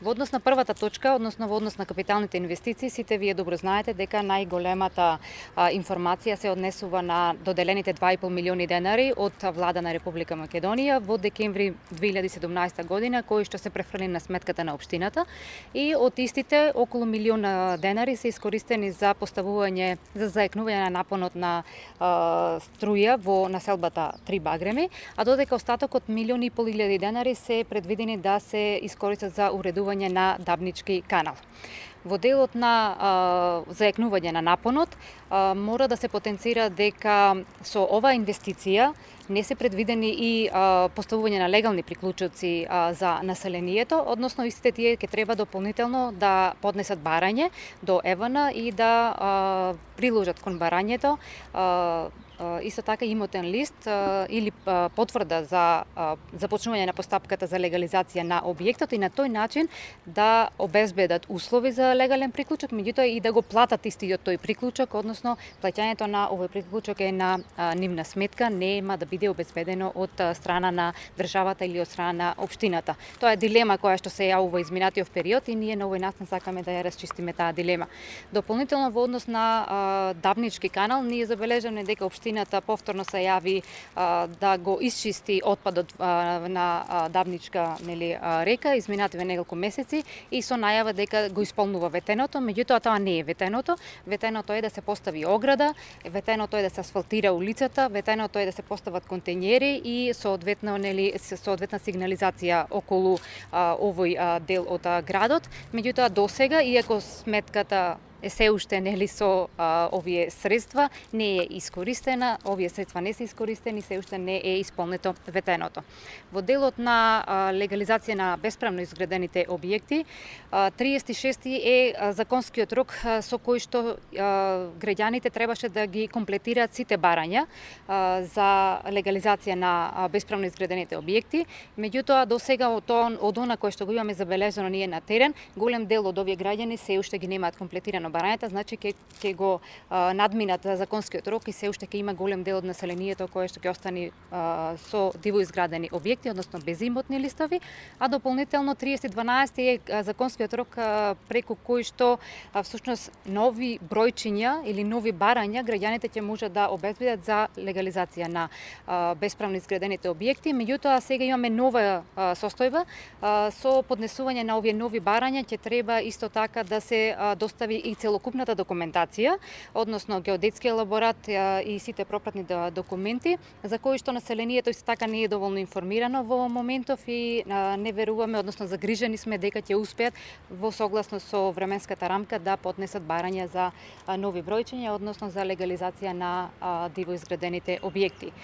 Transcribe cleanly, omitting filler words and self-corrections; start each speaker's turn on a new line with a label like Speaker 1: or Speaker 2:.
Speaker 1: Во однос на првата точка, односно во однос на капиталните инвестиции, сите вие добро знаете дека најголемата информација се однесува на доделените 2,5 милиони денари од влада на Република Македонија во декември 2017 година, кои што се префрлени на сметката на општината, и од истите околу милион денари се искористени за поставување, за заекнување на напонот на струја во населбата Три Багреми, а додека остатокот милион и пол илјади денари се предвидени да се искористат за уредување на Дабнички канал. Во делот на заекнување на напонот, мора да се потенцира дека со оваа инвестиција не се предвидени и поставување на легални приклучоци за населението, односно истите тие ќе треба дополнително да поднесат барање до ЕВН и да приложат кон барањето исто така имотен лист или потврда за започнување на постапката за легализација на објектот и на тој начин да обезбедат услови за легален приклучок, меѓутоа и да го платат истиот тој приклучок, односно плаќањето на овој приклучок е на нивна сметка, нема да биде обезбедено од страна на државата или од страна на општината. Тоа е дилема која што се јавува изминатиот период и ние на овој начин сакаме да ја расчистиме таа дилема. Дополнително во однос на Дабнички канал, ние забележаме дека општината повторно се јави да го исчисти отпадот на Дабничка река изминативе неколку месеци и со најава дека го исполнува ветеното, меѓутоа тоа не е ветеното. Ветеното е да се постави ограда, ветеното е да се асфалтира улицата, ветеното е да се постават контењери и соодветна сигнализација околу овој дел од градот. Меѓутоа досега, иако сметката е се уште со овие средства не е искористена, овие средства не се искористени, се уште не е исполнето ветеното. Во делот на легализација на бесправно изградените објекти, 36 е законскиот рок со кој што граѓаните требаше да ги комплетираат сите барања за легализација на бесправно изградените објекти. Меѓутоа досега од она кое што го имаме забележано ние на терен, голем дел од овие граѓани се уште ги немаат комплетирано барањата, значи ќе го надминат законскиот рок и се уште ќе има голем дел од населението кое што ќе остани со диво изградени објекти, односно без имотни листови, а дополнително 3012 е законскиот рок преку кој што всушност нови бројчиња или нови барања граѓаните ќе можат да обезбедат за легализација на бесправно изградените објекти. Меѓутоа сега имаме нова состојба со поднесување на овие нови барања ќе треба исто така да се достави и целокупната документација, односно геодетски елаборат и сите пропратни документи, за кои што населението исто така не е доволно информирано во моментов и не веруваме, односно загрижени сме дека ќе успеат во согласно со временската рамка да поднесат барања за нови бројчиња, односно за легализација на диво изградените објекти.